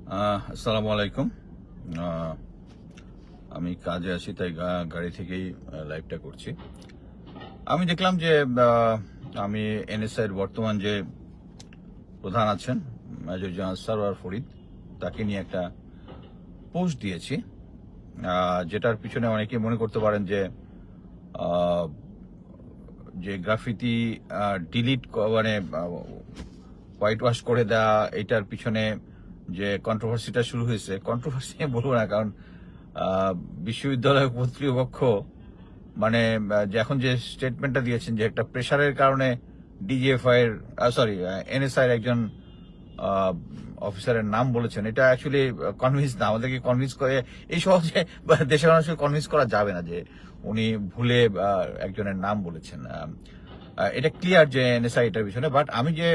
আসসালামু আলাইকুম। আহ, আমি কাজে আছি, তাই গাড়ি থেকেই লাইভটা করছি। আমি দেখলাম যে আমি এনএসআই এর বর্তমান যে প্রধান আছেন মেজর জেনারেল সরওয়ার ফরিদ, তাকে নিয়ে একটা পোস্ট দিয়েছি, যেটার পিছনে অনেকে মনে করতে পারেন যে আহ, যে গ্রাফিতি ডিলিট মানে হোয়াইট ওয়াশ করে দেওয়া, এটার পিছনে যে কন্ট্রোভার্সিটা শুরু হয়েছে, কন্ট্রোভার্সি বলবো না, কারণ বিশ্ববিদ্যালয় কর্তৃপক্ষ মানে যে এখন যে স্টেটমেন্টটা দিয়েছেন যে একটা প্রেশারের কারণে ডিজিএফআই এর এনএসআই এর একজন অফিসারের নাম বলেছেন, এটা অ্যাকচুয়ালি কনভিন্স না। আমাদেরকে কনভিন্স করে এই সহজে দেশের মানুষকে কনভিন্স করা যাবে না যে উনি ভুলে একজনের নাম বলেছেন। এটা ক্লিয়ার যে এনএসআই এটার পিছনে। বাট আমি যে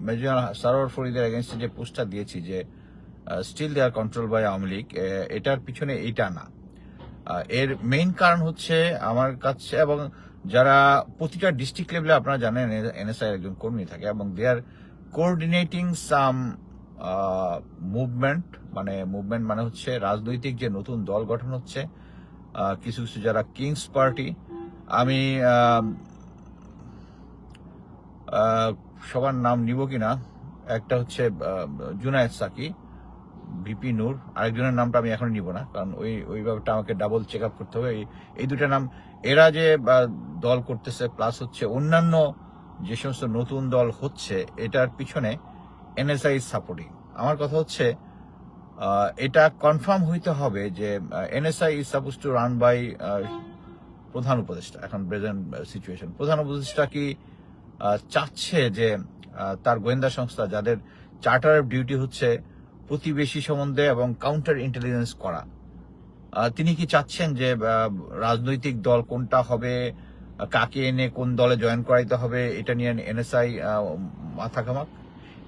মেজর সরওয়ার ফরিদের এগেনস্টে যে পোস্টটা দিয়েছি যে still they are control by Awami League, এটার পিছনে এইটা না। এর মেইন কারণ হচ্ছে আমার কাছে, এবং যারা প্রতিটা ডিস্ট্রিক্ট লেভেলে আপনারা জানেন এনএসআই একজন কর্মী থাকে, এবং দে আর কোঅর্ডিনেটিং সাম মুভমেন্ট। মুভমেন্ট মানে হচ্ছে রাজনৈতিক যে নতুন দল গঠন হচ্ছে, কিছু কিছু যারা কিংস পার্টি, আমি সবার নাম নিব কিনা, একটা হচ্ছে জুনায়েদ সাকি, ভিপি নূর, আরেকজনের নামটা আমি এখন নিব না, কারণ ওই ব্যাপারটা আমাকে ডাবল চেক আপ করতে হবে। এই দুটা নাম, এরা যে দল করতেছে, প্লাস হচ্ছে অন্যান্য যে সমস্ত নতুন দল হচ্ছে, এটার পিছনে এনএসআই সাপোর্টিং। আমার কথা হচ্ছে এটা কনফার্ম হইতে হবে যে NSI is suppose to run by প্রধান উপদেষ্টা। এখন প্রেজেন্ট সিচুয়েশন, প্রধান উপদেষ্টা কি চাচ্ছে যে তার গোয়েন্দা সংস্থা, যাদের চার্টার অফ ডিউটি হচ্ছে প্রতিবেশী সম্বন্ধে এবং কাউন্টার ইন্টেলিজেন্স করা, তিনি কি চাচ্ছেন যে রাজনৈতিক দল কোনটা হবে, কাকে এনে কোন দলে জয়েন করাইতে হবে, এটা নিয়ে এনএসআই মাথা ঘামাক?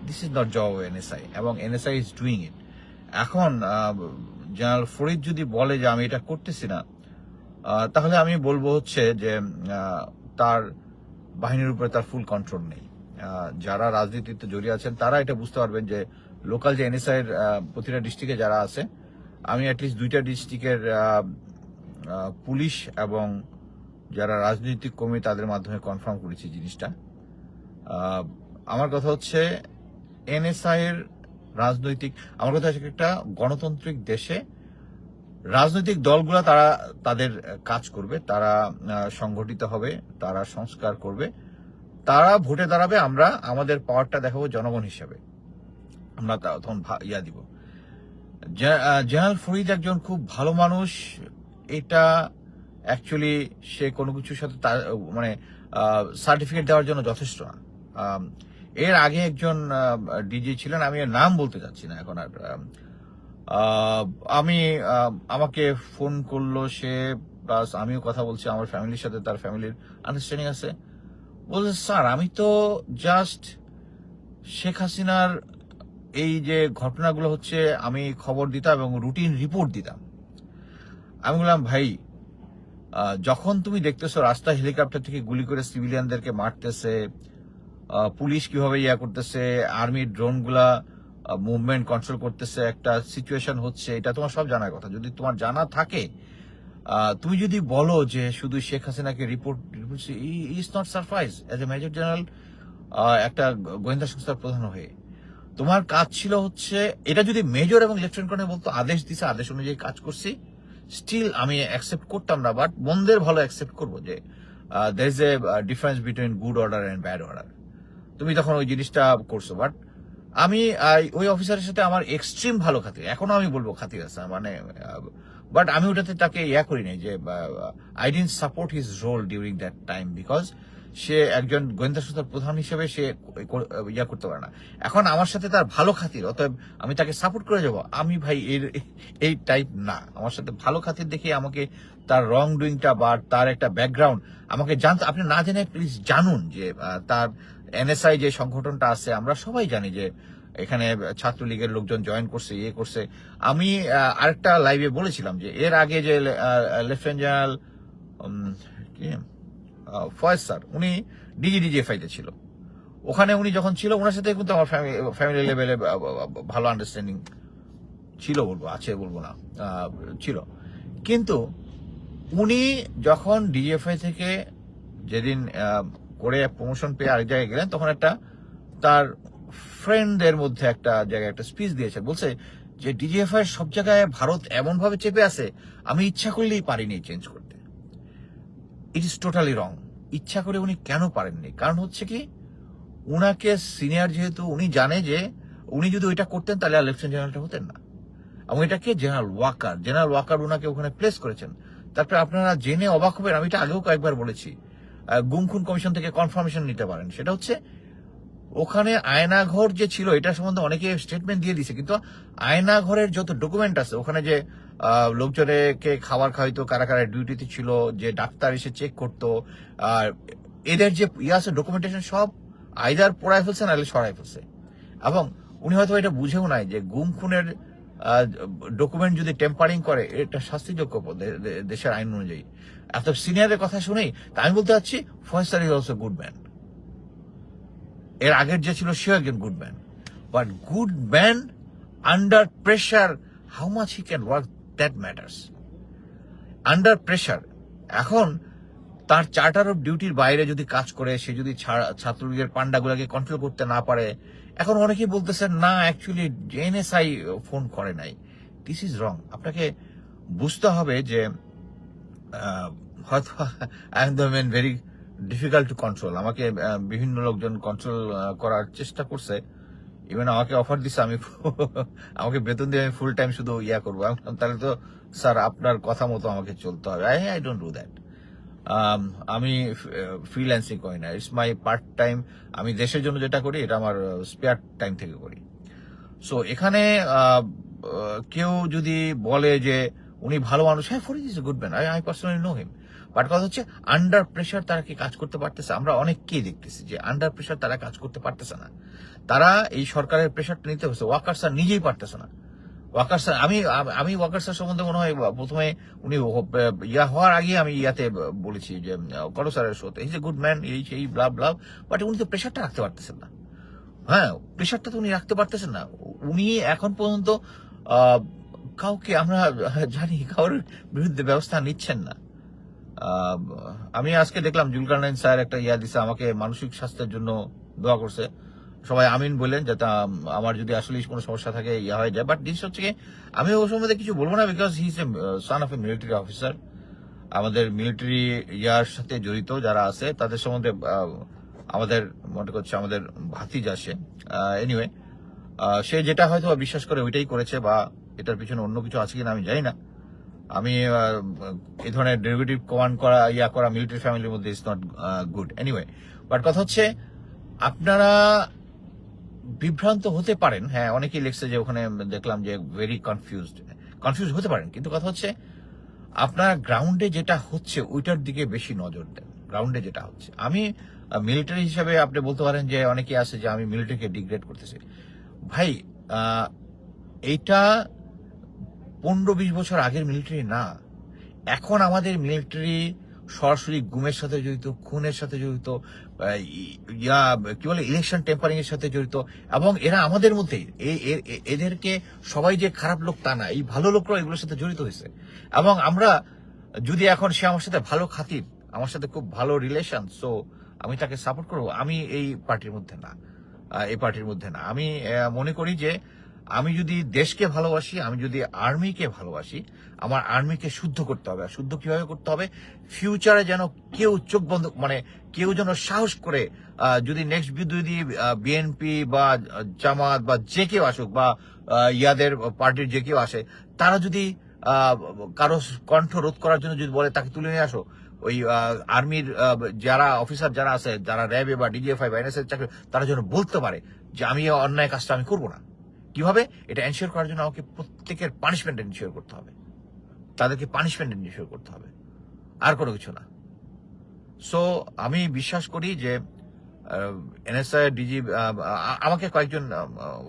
This is not job of NSI, এবং এনএসআই ইজ ডুইং ইট। এখন জেনারেল ফরিদ যদি বলে যে আমি এটা করতেছি না, তাহলে আমি বলবো হচ্ছে যে তার বাহিনীর উপরে তার ফুল কন্ট্রোল নেই। যারা রাজনীতিতে জড়িয়ে আছেন তারা এটা বুঝতে পারবেন যে লোকাল যে এনএসআই এর প্রতিটা ডিস্ট্রিক্টে যারা আছে, আমি অ্যাটলিস্ট দুইটা ডিস্ট্রিক্টের পুলিশ এবং যারা রাজনৈতিক কর্মী তাদের মাধ্যমে কনফার্ম করেছি জিনিসটা। আমার কথা হচ্ছে এনএসআই এর রাজনৈতিক, আমার কথা হচ্ছে একটা গণতান্ত্রিক দেশে রাজনৈতিক দলগুলা তারা তাদের কাজ করবে, তারা সংগঠিত হবে, তারা সংস্কার করবে, তারা ভোটে দাঁড়াবে, আমরা আমাদের পাওয়ারটা দেখাবো জনগণ হিসাবে, আমরা তখন দিব। জেনারেল ফরিদ একজন খুব ভালো মানুষ, এটা অ্যাকচুয়ালি সে কোনো কিছুর সাথে তার সার্টিফিকেট দেওয়ার জন্য যথেষ্ট না। এর আগে একজন ডিজি ছিলেন, আমি এর নাম বলতে চাচ্ছি না এখন আর। আমাকে ফোন করলো সে, প্লাস আমিও কথা বলছি, আমার ফ্যামিলির সাথে তার ফ্যামিলির আন্ডারস্ট্যান্ডিং আছে। বলছে স্যার, আমি তো জাস্ট শেখ হাসিনার এই যে ঘটনাগুলো হচ্ছে আমি খবর দিতাম এবং রুটিন রিপোর্ট দিতাম। আমি বললাম ভাই, যখন তুমি দেখতেছো রাস্তা হেলিকপ্টার থেকে গুলি করে সিভিলিয়ানদেরকে মারতেছে, পুলিশ কিভাবে করতেছে, আর্মির ড্রোনগুলা মুভমেন্ট কন্ট্রোল করতেছে, একটা সিচুয়েশন হচ্ছে, এটা তোমার সব জানার কথা। যদি তোমার জানা থাকে, তুমি যদি বলো যে শুধু শেখ হাসিনাকে report is not surprise as a major general, একটা গোয়েন্দা সংস্থার প্রধান হয়ে তোমার কাজ ছিল হচ্ছে, এটা যদি মেজর এবং লেফটেন্যান্ট কর্নেল বলতো আদেশ দিছে, আদেশ অনুযায়ী কাজ করছি, স্টিল আমি অ্যাকসেপ্ট করতাম না, বাট মন্দের ভালো অ্যাকসেপ্ট করবো যে there is a difference between good order and bad order. তুমি তখন ওই জিনিসটা করছো, বাট আমি ওই অফিসারের সাথে আমার এক্সট্রিম ভালো খাতির, এখনো আমি বলবো খাতির আছে, বাট আমি ওটাতে তাকে করি নাই যে I didn't support his role during that time, because সে একজন গোয়েন্দা সংস্থার প্রধান হিসেবে সে করতে পারে না। এখন আমার সাথে তার ভালো খাতির, অতএব আমি তাকে সাপোর্ট করে যাব? আমি ভাই এই টাইপ না। আমার সাথে ভালো খাতির দেখে আমাকে তার রং ডুইংটা বা তার একটা ব্যাকগ্রাউন্ড আমাকে জানতে, আপনি না জেনে প্লিজ জানুন যে তার এনএসআই যে সংগঠনটা আছে, আমরা সবাই জানি যে এখানে ছাত্রলীগের লোকজন জয়েন করছে, করছে। আমি আরেকটা লাইভে বলেছিলাম যে এর আগে যে লেফটেন্যান্ট জেনারেল ফয়েজ স্যার, উনি ডিজিএফআইতে ছিল, ওখানে উনি যখন ছিল ওনার সাথে কিন্তু আমার ফ্যামিলি লেভেলে ভালো আন্ডারস্ট্যান্ডিং ছিল বলবো, আছে বলবো না, ছিল। কিন্তু উনি যখন ডিজিএফআই থেকে যেদিন করে প্রমোশন পেয়ে আরেক জায়গায় গেলেন, তখন একটা তার ফ্রেন্ডদের মধ্যে একটা জায়গায় একটা স্পিচ দিয়েছে, বলছে যে ডিজিএফআই সব জায়গায় ভারত এমন ভাবে চেপে আছে, আমি ইচ্ছা করলেই পারিনি চেঞ্জ করতে। ইট ইজ টোটালি রং। ইচ্ছা করে উনি কেন পারেননি? কারণ হচ্ছে কি, উনাকে সিনিয়র যেহেতু, উনি জানে যে উনি যদি ওইটা করতেন তাহলে আর লেফটেন্যান্ট জেনারেলটা হতেন না। এবং এটাকে জেনারেল ওয়াকার উনাকে ওখানে প্লেস করেছেন। তারপরে আপনারা জেনে অবাক হবেন, আমি এটা আগেও কয়েকবার বলেছি, গুম খুন কমিশন থেকে কনফার্মেশন নিতে পারেন। সেটা হচ্ছে ওখানে আয়নাঘর যে ছিল, এটা সম্বন্ধে অনেকে স্টেটমেন্ট দিয়ে দিছে, কিন্তু আয়নাঘরের যত ডকুমেন্ট আছে, ওখানে যে লোকজনকে খাবার খাওয়াইতো, কারা কারা ডিউটিতে ছিল, যে ডাক্তার এসে চেক করতো, আর এদের যে আছে ডকুমেন্টেশন, সব আইদার পোড়ায় ফেলছে নাহলে সরাই ফেলছে। এবং উনি হয়তো এটা বুঝেও নাই যে গুম খুনের ডকুমেন্ট যদি টেম্পারিং করে, এটা শাস্তিযোগ্য দেশের আইন অনুযায়ী। এত সিনিয়রের কথা শুনেই তা আমি বলতে চাচ্ছি, Faisal is also good man. এর আগের যে ছিল সেও একজন good man, but good man under pressure, how much he can work, that matters. Under pressure, এখন তার চার্টার অফ ডিউটির বাইরে যদি কাজ করে, সে যদি ছাত্রলীগের পান্ডাগুলাকে কন্ট্রোল করতে না পারে, এখন অনেকেই বলতেছেন না, অ্যাকচুয়ালি এনএসআই ফোন করে নাই। This is wrong. আপনাকে বুঝতে হবে যে হয়তো I am the man very difficult to control. আমাকে বিভিন্ন লোকজন কন্ট্রোল করার চেষ্টা করছে, ইভেন আমাকে অফার দিচ্ছে আমি আমাকে বেতন দিয়ে আমি ফুল টাইম শুধু করবো। তাহলে তো স্যার আপনার কথা মতো আমাকে চলতে হবে। I don't do that. আমি ফ্রিল্যান্সিং করি না, ইটস মাই পার্ট টাইম। আমি দেশের জন্য যেটা করি, এটা আমার স্পেয়ার টাইম থেকে করি। সো এখানে কেউ যদি বলে যে উনি ভালো মানুষ, হ্যাঁ, for is a good man, I personally know him, but কথা হচ্ছে আন্ডার প্রেশার তারা কি কাজ করতে পারতেছে? আমরা অনেককেই দেখতেছি যে আন্ডার প্রেশার তারা কাজ করতে পারতেছে না। তারা এই সরকারের প্রেশারটা নিতে হচ্ছে, ওয়াকার স্যার নিজেই পারতেছে না। ওয়াকার স্যার, আমি ওয়াকার স্যার সম্বন্ধে মনে হয় প্রথমে উনি হওয়ার আগে আমি বলেছি যে করো স্যারের শোতে, ইজ এ গুড ম্যান, এই সেই ব্লাব ব্লাব, বাট উনি তো প্রেশারটা রাখতে পারতেছেন না। হ্যাঁ, প্রেশারটা তো উনি রাখতে পারতেছেন না। উনি এখন পর্যন্ত কাউকে আমরা জানি কারোর বিরুদ্ধে ব্যবস্থা নিচ্ছেন না। আমি আজকে দেখলাম জুলকারনাইন স্যার একটা দিছে আমাকে, মানসিক স্বাস্থ্যের জন্য দোয়া করছে। সবাই আমিন বললেন, যাতে আমার যদি আসলে কোনো সমস্যা থাকে হয়ে যায়। বাট জিনিস হচ্ছে কি, আমি ওর সম্বন্ধে কিছু বলবো না, because he is a son of A military officer. আমাদের মিলিটারি সাথে জড়িত যারা আছে তাদের সম্বন্ধে আমাদের মনে করছে আমাদের ভাতিজা সে। এনিওয়ে, সে যেটা হয়তো বিশ্বাস করে ওইটাই করেছে, বা এটার পিছনে অন্য কিছু আছে কিনা আমি জানি না। আমি এই ধরনের ডেরিভেটিভ কমান্ড করা মিলিটারি ফ্যামিলির মধ্যে is not good. Anyway, but কথা হচ্ছে আপনারা বিভ্রান্ত হতে পারেন। হ্যাঁ, অনেকেই লিখছে যে ওখানে দেখলাম যে ভেরি কনফিউজ হতে পারেন, কিন্তু কথা হচ্ছে আপনার গ্রাউন্ডে যেটা হচ্ছে ওইটার দিকে বেশি নজর দেন। গ্রাউন্ডে যেটা হচ্ছে, আমি মিলিটারি হিসাবে আপনি বলতে পারেন যে অনেকে আছে যে আমি মিলিটারিকে ডিগ্রেড করতেছি। ভাই, এইটা 15-20 বছর আগের মিলিটারি না। এখন আমাদের মিলিটারি সরাসরি গুমের সাথে জড়িত, খুনের সাথে জড়িত, কি বলে ইলেকশন টেম্পারিং এর সাথে জড়িত, এবং এরা আমাদের মধ্যেই। এদেরকে সবাই যে খারাপ লোক তা না, এই ভালো লোকরা এগুলোর সাথে জড়িত হয়েছে। এবং আমরা যদি এখন সে আমার সাথে ভালো খাতির, আমার সাথে খুব ভালো রিলেশন, সো আমি তাকে সাপোর্ট করবো, আমি এই পার্টির মধ্যে না। আমি মনে করি যে আমি যদি দেশকে ভালোবাসি, আমি যদি আর্মিকে ভালোবাসি, আমার আর্মিকে শুদ্ধ করতে হবে। আর শুদ্ধ কিভাবে করতে হবে? ফিউচারে যেন কেউ চোখ বন্ধ, মানে কেউ যেন সাহস করে, যদি নেক্সট যদি বিএনপি বা জামাত বা যে কেউ আসুক, বা ইয়াদের পার্টির যে কেউ আসে, তারা যদি কারো কণ্ঠ রোধ করার জন্য যদি বলে তাকে তুলে নিয়ে আসো, ওই আর্মির যারা অফিসার যারা আছে, যারা র্যাবে বা ডিজিএফআই বা এনএসএস চাকরি, তারা যেন বলতে পারে যে আমি এই অন্যায় কাজটা আমি করবো না। কিভাবে এটা এনশিওর করার জন্য আমাকে প্রত্যেকের পানিশমেন্ট এনশিওর করতে হবে, তাদেরকে পানিশমেন্ট এনশিওর করতে হবে, আর কোনো কিছু না। সো আমি বিশ্বাস করি যে এনএসআই ডিজি আমাকে কয়েকজন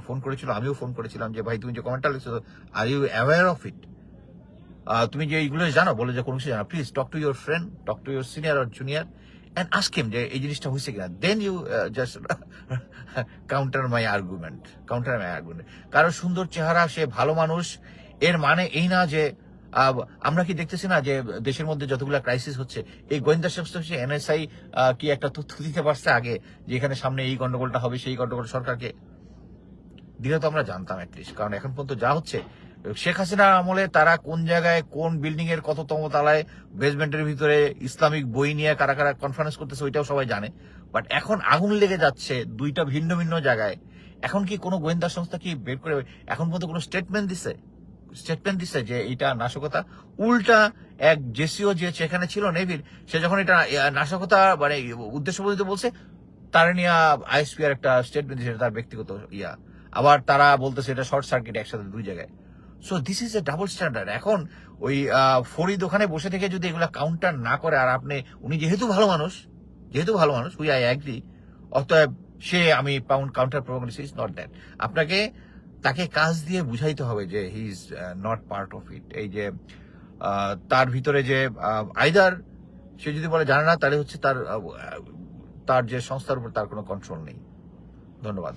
ফোন করেছিল, আমিও ফোন করেছিলাম যে ভাই তুমি যে কমেন্টটা লিখছো, are you aware of it? তুমি যে এইগুলো জানো, বলে যে কোনো কিছু জানো, please talk to your friend, talk to your senior R junior, and ask him যে এই জিনিসটা হয়েছে কিনা, then you just counter my argument. কারো সুন্দর চেহারা, সে ভালো মানুষ, এর মানে এই না যে আমরা কি দেখতেছি না যে দেশের মধ্যে যতগুলো ক্রাইসিস হচ্ছে, এই গোয়েন্দা সংস্থা হচ্ছে এনএসআই কি একটা তথ্য দিতে পারছে আগে যে এখানে সামনে এই গন্ডগোলটা হবে, সেই গন্ডগোল সরকারকে দিলে তো আমরা জানতাম অ্যাটলিস্ট। কারণ এখন পর্যন্ত যা হচ্ছে, শেখ হাসিনার আমলে তারা কোন জায়গায় কোন বিল্ডিং এর কততম তালায় বেসমেন্টের ভিতরে ইসলামিক বই নিয়ে কারা কারা কনফারেন্স করতেছে ওইটাও সবাই জানে। বাট এখন আগুন লেগে যাচ্ছে দুইটা ভিন্ন ভিন্ন জায়গায়। এখন কি কোনো গোয়েন্দা সংস্থা কি বের করে এখন পর্যন্ত কোনো স্টেটমেন্ট দিছে যে এটা নাশকতা? উল্টা এক জেসিও যে সেখানে ছিল নেভির, সে যখন এটা নাশকতা মানে উদ্দেশ্য প্রণোদিত বলছে, তার নিয়ে আইএসপি আর একটা স্টেটমেন্ট দিচ্ছে, তার ব্যক্তিগত আবার তারা বলতেছে এটা শর্ট সার্কিট একসাথে দুই জায়গায়। So this is a double standard. এখন ওই ফরিদ ওখানে বসে থেকে যদি এগুলা কাউন্টার না করে, আর আপনি উনি যেহেতু ভালো মানুষ উই আই অ্যাগ্রি, অতএব সে আমি counter programme is not that. আপনাকে তাকে কাজ দিয়ে বুঝাইতে হবে যে he is not part of it. এই যে তার ভিতরে যে আইদার সে যদি বলে জানে না, তাহলে হচ্ছে তার যে সংস্থার উপর তার কোনো কন্ট্রোল নেই। ধন্যবাদ।